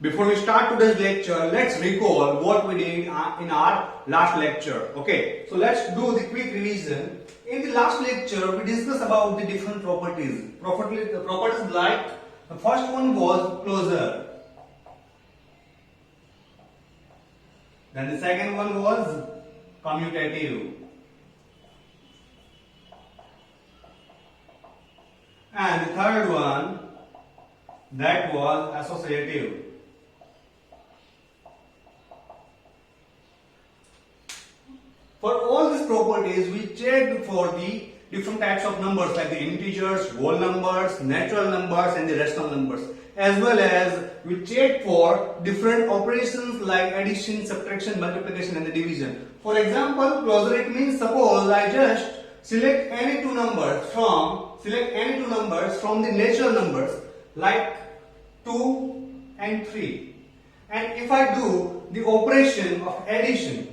Before we start today's lecture, let's recall what we did in our last lecture. Okay, so let's do the quick revision. In the last lecture, we discussed about the different properties. Properties like the first one was closure. Then the second one was commutative. And the third one, that was associative. For all these properties, we checked for the different types of numbers like the integers, whole numbers, natural numbers and the rational numbers. As well as we checked for different operations like addition, subtraction, multiplication and the division. For example, closure it means suppose I just select any two numbers from the natural numbers like 2 and 3. And if I do the operation of addition,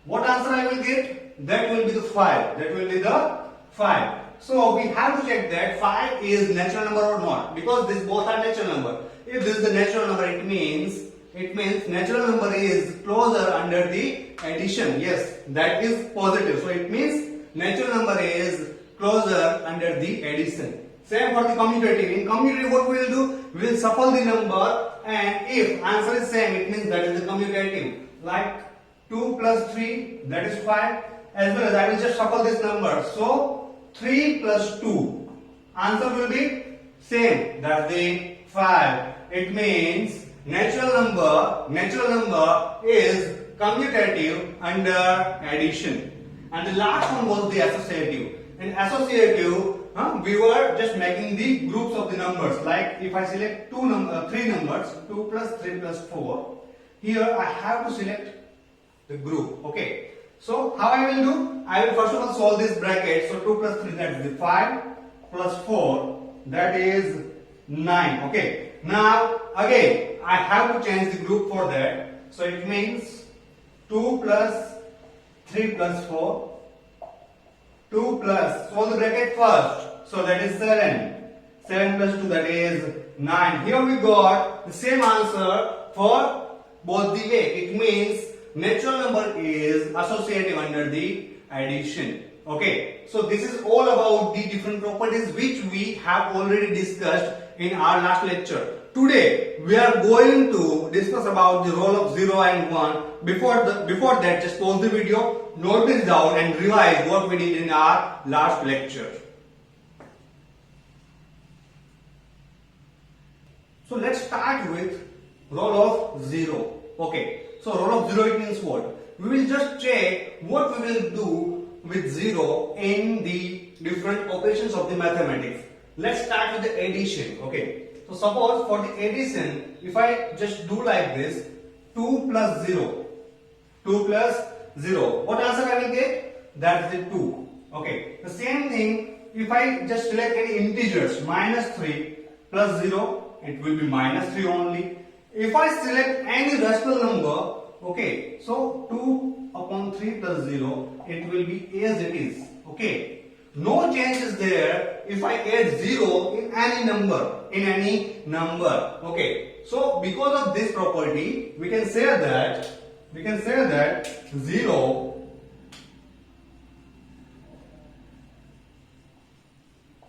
what answer I will get? That will be the 5. That will be the 5. So we have to check that 5 is natural number or not, because these both are natural number. If this is the natural number, it means natural number is closer under the addition. Yes, that is positive. So it means natural number is closer under the addition. Same for the commutative. In commutative, what we will do? We will shuffle the number, and if answer is same, it means that is the commutative. Like 2 plus 3, that is 5. As well as I will just shuffle this number. So 3 plus 2. Answer will be same. That's the 5. It means natural number is commutative under addition. And the last one was the associative. In associative, we were just making the groups of the numbers. Like if I select three numbers, 2 plus 3 plus 4. Here I have to select the group. Okay. So how I will do? I will first of all solve this bracket. So 2 plus 3, that is the 5 plus 4, that is 9. Okay. Now again I have to change the group for that. So it means 2 plus 3 plus 4. 2 plus, solve the bracket first. So that is 7. 7 plus 2, that is 9. Here we got the same answer for both the way. It means natural number is associative under the addition. Okay, so this is all about the different properties which we have already discussed in our last lecture. Today we are going to discuss about the role of 0 and 1. Before that, just pause the video, note this down and revise what we did in our last lecture. So let's start with role of 0. Okay. So role of 0, it means what? We will just check what we will do with 0 in the different operations of the mathematics. Let's start with the addition. Okay. So suppose for the addition, if I just do like this, 2 plus 0. 2 plus 0. What answer I will get? That's the 2. Okay. The same thing, if I just select any integers, minus 3 plus 0, it will be minus 3 only. If I select any rational number, okay, so 2 upon 3 plus 0, it will be as it is. Okay, no change is there if I add 0 in any number. Okay, so because of this property, we can say that 0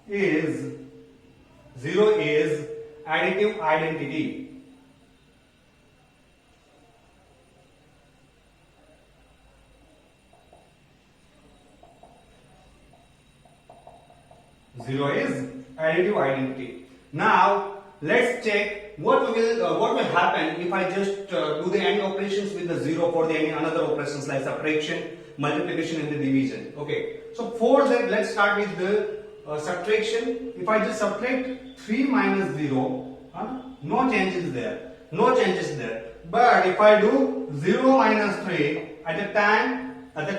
is additive identity. 0 is additive identity. Now let's check what will happen if I just do the any operations with the 0 for the any another operations like subtraction, multiplication and the division. Okay, so for that let's start with the subtraction. If I just subtract 3 minus 0, no changes there. But if I do 0 minus 3, at the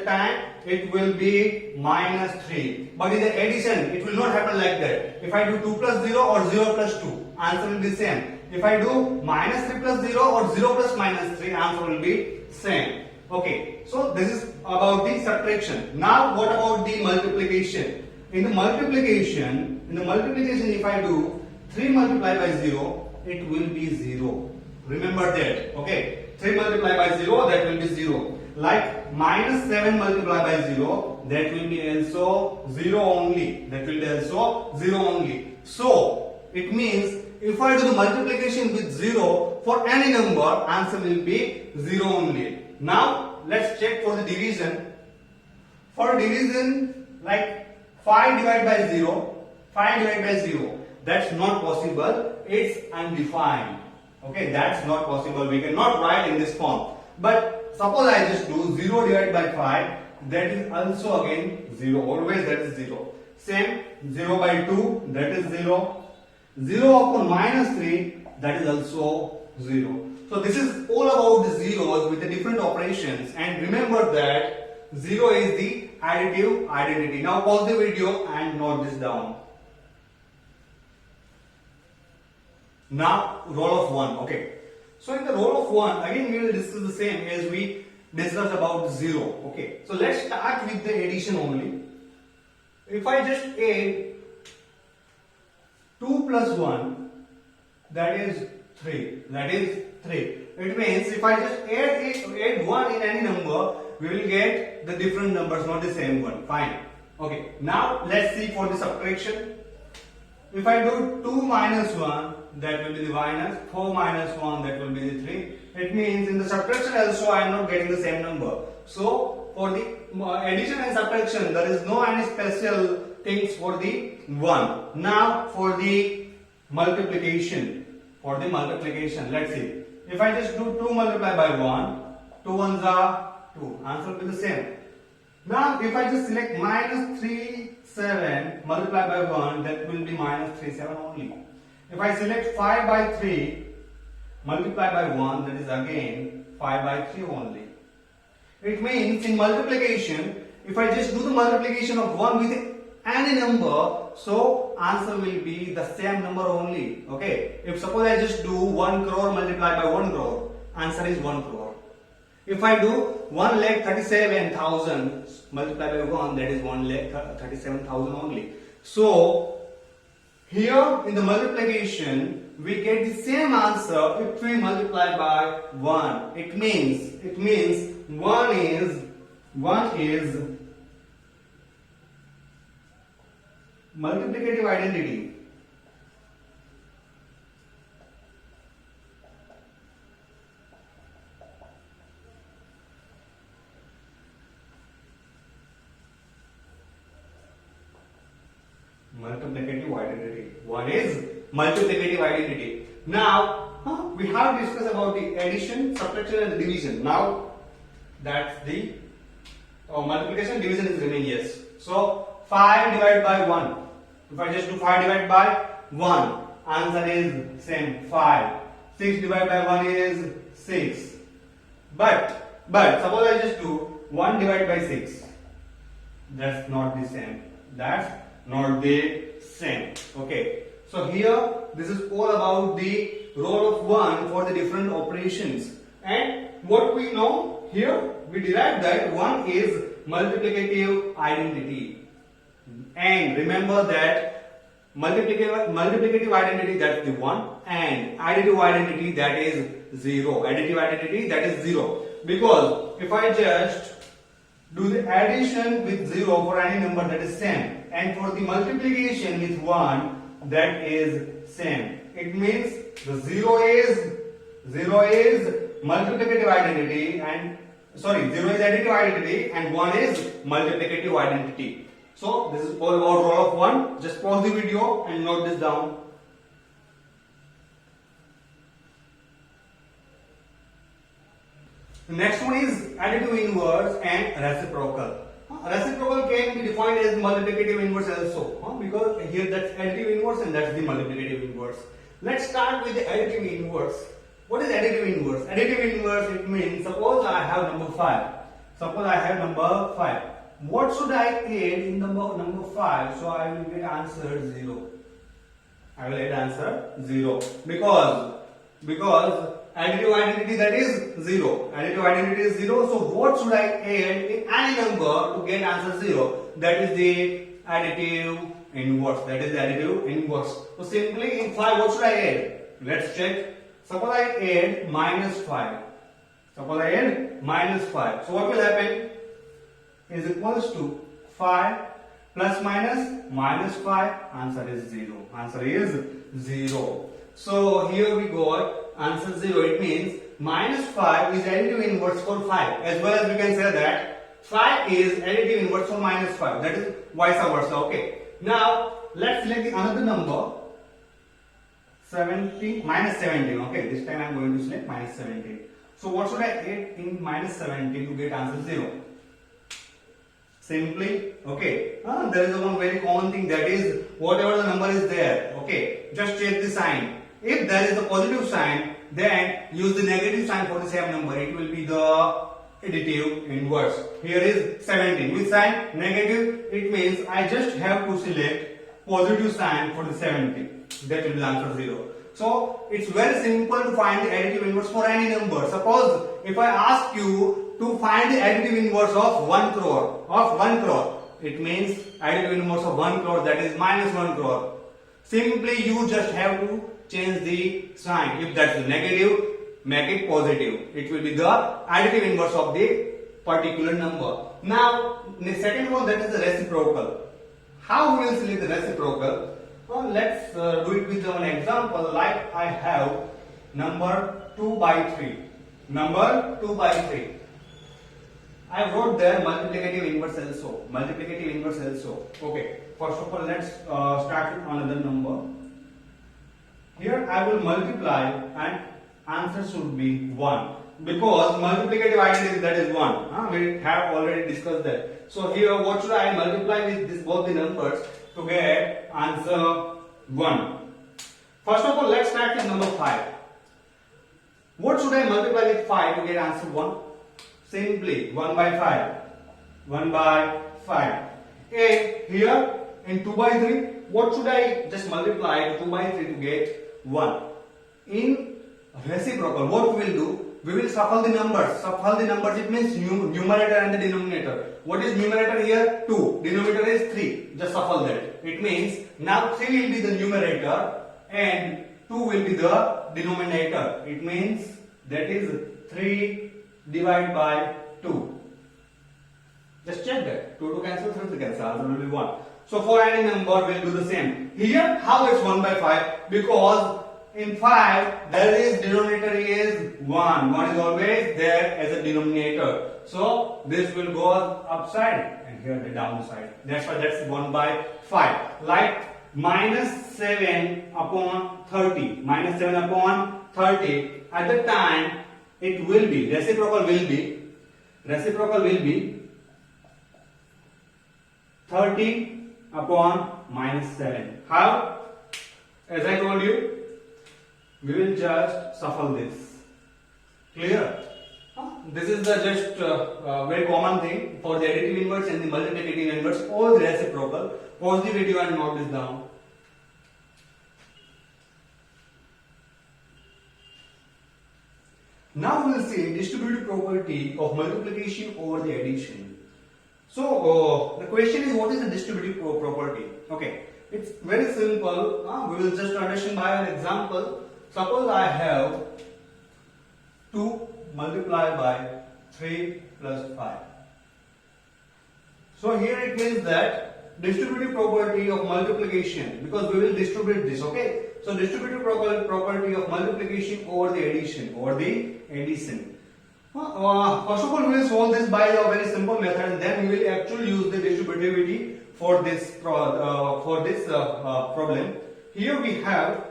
time it will be minus 3. But in the addition, it will not happen like that. If I do 2 plus 0 or 0 plus 2, answer will be same. If I do minus 3 plus 0 or 0 plus minus 3, answer will be same. Okay, so this is about the subtraction. Now what about the multiplication? In the multiplication, if I do 3 multiplied by 0, it will be 0. Remember that. Okay. 3 multiplied by 0, that will be 0. Like minus 7 multiplied by 0, that will be also 0 only. That will be also 0 only. So, it means if I do the multiplication with 0 for any number, answer will be 0 only. Now, let's check for the division. For division, like 5 divided by 0, 5 divided by 0, that's not possible. It's undefined. Okay, that's not possible. We cannot write in this form. But suppose I just do 0 divided by 5, that is also again 0. Always that is 0. Same 0 by 2, that is 0. 0 upon minus 3, that is also 0. So this is all about the zeros with the different operations, and remember that 0 is the additive identity. Now pause the video and note this down. Now roll of 1. Okay. So in the roll of 1, again we will discuss the same as we discussed about 0. Okay. So let's start with the addition only. If I just add 2 plus 1, that is 3. That is 3. It means if I just add 1 in any number, we will get the different numbers, not the same one. Fine. Okay. Now let's see for the subtraction. If I do 2 minus 1, that will be the minus. 4 minus 1, that will be the 3. It means in the subtraction also I am not getting the same number. So for the addition and subtraction, there is no any special things for the 1. Now for the multiplication. For the multiplication, let's see. If I just do 2 multiplied by 1, 2 ones are 2. Answer will be the same. Now if I just select minus 3, 7 multiplied by 1, that will be minus 3, 7 only. If I select 5 by 3 multiplied by 1, that is again 5 by 3 only. It means in multiplication, if I just do the multiplication of 1 with any number, so answer will be the same number only. Okay. If suppose I just do 1 crore multiplied by 1 crore, answer is 1 crore. If I do 1,37,000 multiplied by 1, that is 1,37,000 only. So here in the multiplication, we get the same answer if we multiply by 1. It means 1 is multiplicative identity. Multiplicative identity. 1 is multiplicative identity. Now we have discussed about the addition, subtraction and division. Now that's the multiplication, division is remain yes. So 5 divided by 1. If I just do 5 divided by 1, answer is same 5. 6 divided by 1 is 6. But suppose I just do 1 divided by 6. That's not the same. That's not the same. Okay. So here this is all about the role of 1 for the different operations. And what we know here, we derive that 1 is multiplicative identity. And remember that multiplicative identity, that's the 1, and additive identity, that is 0. Additive identity, that is 0. Because if I just do the addition with 0 for any number, that is same, and for the multiplication with 1, that is same. It means the 0 is multiplicative identity, and 0 is additive identity and 1 is multiplicative identity. So this is all about role of 1. Just pause the video and note this down. The next one is additive inverse and reciprocal. Reciprocal can be defined as multiplicative inverse also, because here that's additive inverse and that's the multiplicative inverse. Let's start with the additive inverse. What is additive inverse? Additive inverse, it means suppose I have number 5. Suppose I have number 5. What should I add in number 5? So I will get answer 0. I will add answer 0 because additive identity, that is 0. Additive identity is 0. So what should I add in any number to get answer 0? That is the additive inverse. That is the additive inverse. So simply in 5, what should I add? Let's check. Suppose I add minus 5. Suppose I add minus 5. So what will happen? Is equals to 5 plus minus 5. Answer is 0. Answer is 0. So here we got answer 0. It means minus 5 is additive inverse for 5. As well as we can say that 5 is additive inverse for minus 5. That is vice versa. Okay. Now let's select another number. 17 minus 17. Okay. This time I am going to select minus 17. So what should I add in minus 17 to get answer 0? Simply, okay, there is one very common thing, that is whatever the number is there, okay, just check the sign. If there is a positive sign, then use the negative sign for the same number. It will be the additive inverse. Here is 17. Which sign? Negative. It means I just have to select positive sign for the 17. That will be answer 0. So it's very simple to find the additive inverse for any number. Suppose if I ask you to find the additive inverse of 1 crore, it means additive inverse of 1 crore, that is minus 1 crore. Simply you just have to change the sign. If that's the negative, make it positive. It will be the additive inverse of the particular number. Now the second one, that is the reciprocal. How we will select the reciprocal? Well, let's do it with an example. Like I have number 2 by 3. Number 2 by 3. I wrote there multiplicative inverse also. Multiplicative inverse also. Okay. First of all, let's start with another number. Here I will multiply and answer should be 1. Because multiplicative identity, that is 1. We have already discussed that. So here what should I multiply with this both the numbers to get answer 1? First of all, let's start with number 5. What should I multiply with 5 to get answer 1? Simply 1 by 5. 1 by 5. And here in 2 by 3, what should I just multiply 2 by 3 to get 1? In reciprocal, what we will do? We will shuffle the numbers. Shuffle the numbers, it means numerator and the denominator. What is numerator here? 2. Denominator is 3. Just shuffle that. It means now 3 will be the numerator and 2 will be the denominator. It means that is 3 divided by 2. Just check that. 2 to cancel, 3 to cancel. Answer will be 1. So for any number, we will do the same. Here, how it's 1 by 5? Because in 5, there is denominator is 1. 1 is always there as a denominator. So this will go upside and here the downside. That's why that's 1 by 5. Like minus 7 upon 30. Minus 7 upon 30. At the time, it will be, reciprocal will be 30 upon minus 7. How? As I told you, we will just shuffle this. Clear? This is the just very common thing for the additive inverse and the multiplicative inverse or the reciprocal. Pause the video and note this down. Now we will see distributive property of multiplication over the addition. So the question is, what is the distributive property? Okay, it's very simple. We will just understand by an example. Suppose I have 2 multiplied by 3 plus 5. So here it means that distributive property of multiplication, because we will distribute this, okay? So distributive property of multiplication over the addition, First of all, we will solve this by a very simple method, and then we will actually use the distributivity for this problem. Here we have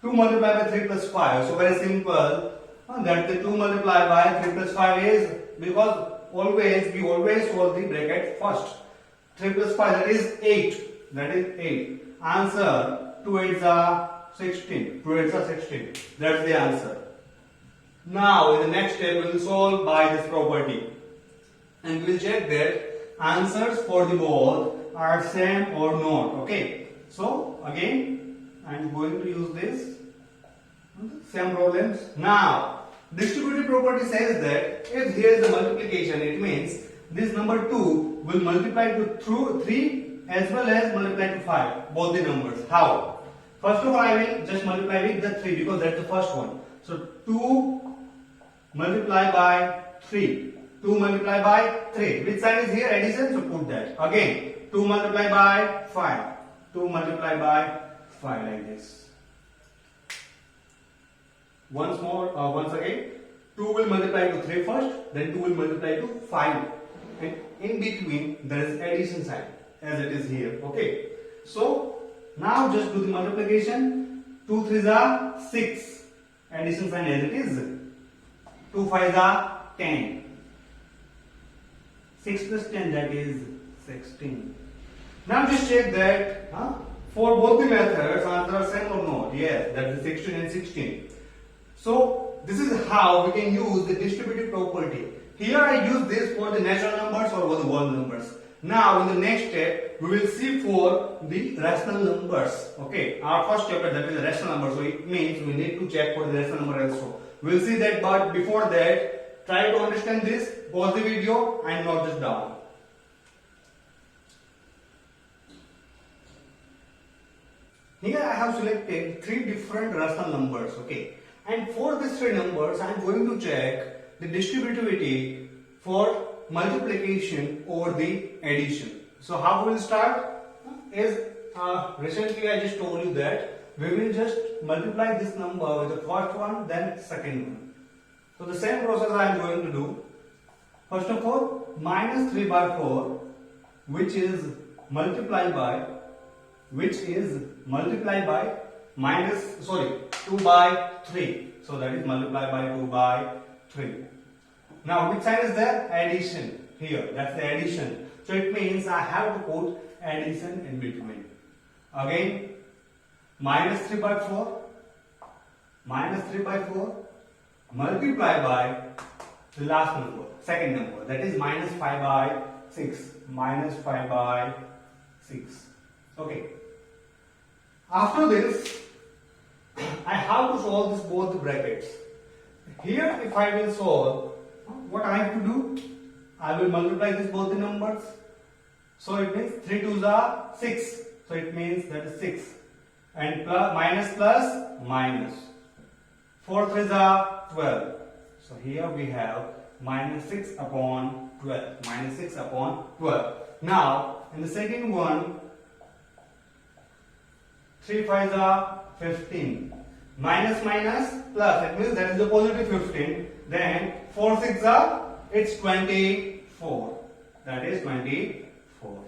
2 multiplied by 3 plus 5. So very simple. That the 2 multiplied by 3 plus 5 is, because we always solve the bracket first. 3 plus 5, that is 8. That is 8. Answer 2 8s are 16. 2 8s are 16. That's the answer. Now in the next step we will solve by this property. And we will check that answers for the both are same or not. Okay. So again I am going to use this. Same problems. Now distributive property says that if here is the multiplication, it means this number 2 will multiply to 3 as well as multiply to 5, both the numbers. How? First of all, I will just multiply with the 3 because that's the first one. So 2 multiply by 3. 2 multiply by 3. Which sign is here? Addition. So put that. Again, 2 multiply by 5. 2 multiply by 5 like this. Once again, 2 will multiply to 3 first, then 2 will multiply to 5. And in between, there is addition sign as it is here. Okay. So now just do the multiplication. 2 3s are 6. Addition sign as it is. 2 5s are 10. 6 plus 10, that is 16. Now just check that for both the methods answer are same or not. Yes, that is 16 and 16. So this is how we can use the distributive property. Here I use this for the natural numbers or for the whole numbers. Now in the next step we will see for the rational numbers. Okay, our first chapter, that is the rational number. So it means we need to check for the rational number also. We will see that, but before that try to understand this, pause the video and note this down. Here I have selected 3 different rational numbers. Okay, and for these 3 numbers I am going to check the distributivity for multiplication over the addition. So how we will start is recently I just told you that we will just multiply this number with the first one, then second one. So the same process I am going to do. First of all, minus 3 by 4, which is multiplied by minus 2 by 3. So that is multiplied by 2 by 3. Now which sign is there? Addition. Here, that's the addition. So it means I have to put addition in between. Again, minus 3 by 4 multiply by the last number, second number, that is minus 5 by 6. Okay. After this, I have to solve this both the brackets. Here, if I will solve, what I have to do? I will multiply this both the numbers. So it means 3 2s are 6. So it means that is 6. And minus plus minus. 4 3s are 12. So here we have minus 6 upon 12. Minus 6 upon 12. Now, in the second one, 3 5s are 15. Minus minus plus, it means that is the positive 15. Then 4 6 are, it's 24. That is 24.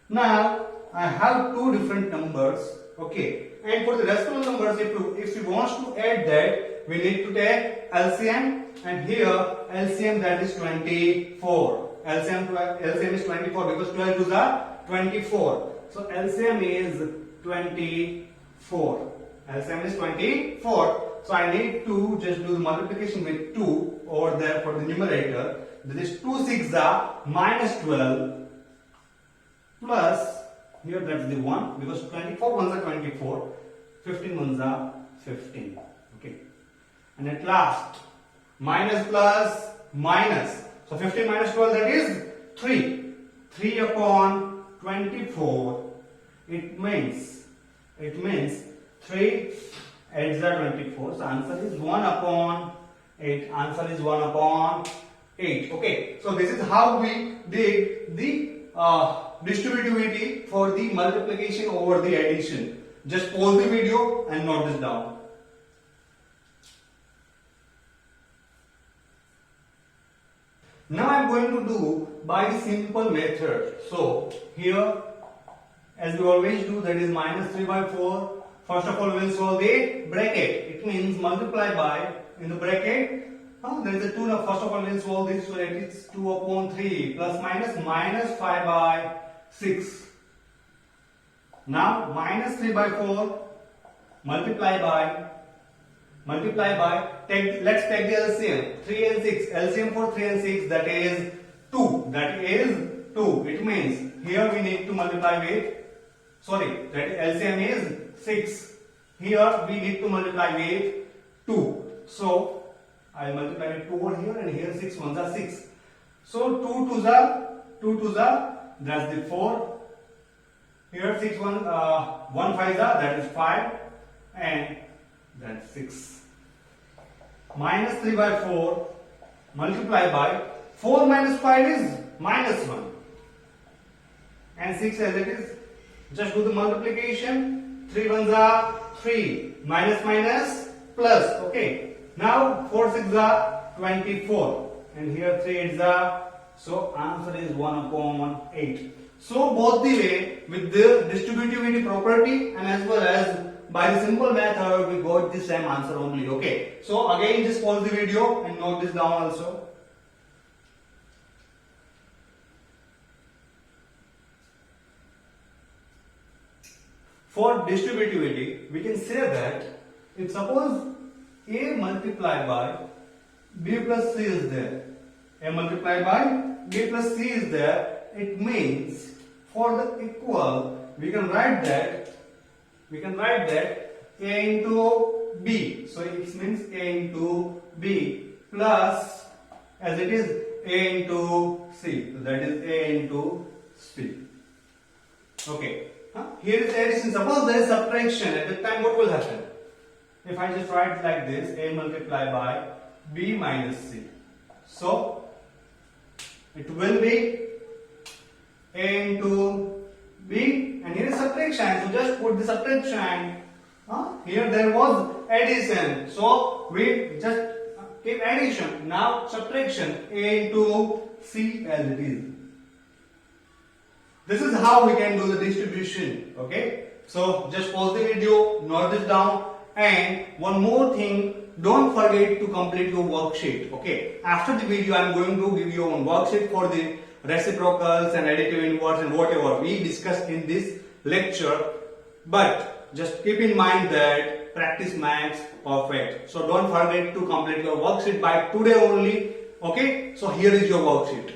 Now I have 2 different numbers. Okay, and for the rational numbers, if you want to add that, we need to take LCM, and here LCM, that is 24. LCM is 24 because 12 2s are 24. So LCM is 24. LCM is 24. So I need to just do the multiplication with 2 over there for the numerator. That is 2 6s are minus 12 plus, here that is the 1 because 24 ones are 24, 15 ones are 15. Okay, and at last minus plus minus. So 15 minus 12, that is 3. 3 upon 24. It means 3 8s are 24. So answer is 1 upon 8. Answer is 1 upon 8. Okay. So this is how we did the distributivity for the multiplication over the addition. Just pause the video and note this down. Now I am going to do by the simple method. So here, as we always do, that is minus 3 by 4. First of all, we will solve the bracket. It means multiply by, in the bracket, there is a 2. Now first of all, we will solve this. So it is 2 upon 3 plus minus 5 by 6. Now minus 3 by 4 multiply by, let's take the LCM. 3 and 6. LCM for 3 and 6, that is 2. That is 2. It means here we need to multiply with, that LCM is 6. Here we need to multiply with 2. So I will multiply with 2 over here, and here 6 ones are 6. So 2 2s are, that's the 4. Here 1 5s are, that is 5. and then 6. Minus 3 by 4 multiplied by 4 minus 5 is minus 1. And 6 as it is. Just do the multiplication. 3 ones are 3. Minus minus plus. Okay. Now 4 6 are 24. And here 3 8s are. So answer is 1 upon 8. So both the way with the distributivity property and as well as by the simple method we got the same answer only. Okay. So again just pause the video and note this down also. For distributivity, we can say that if suppose A multiplied by B plus C is there, A multiplied by B plus C is there, it means for the equal, we can write that A into B. So it means A into B plus as it is A into C. So that is A into C. Okay. Here is addition. Suppose there is subtraction. At that time, what will happen? If I just write like this, A multiplied by B minus C. So it will be A into B, and here is subtraction. So just put the subtraction. Here there was addition. So we just keep addition. Now subtraction. A into C as it is. This is how we can do the distribution. Okay. So just pause the video, note this down, and one more thing, don't forget to complete your worksheet. Okay. After the video, I am going to give you one worksheet for the reciprocals and additive inverse and whatever we discussed in this lecture. But just keep in mind that practice makes perfect. So don't forget to complete your worksheet by today only. Okay. So here is your worksheet.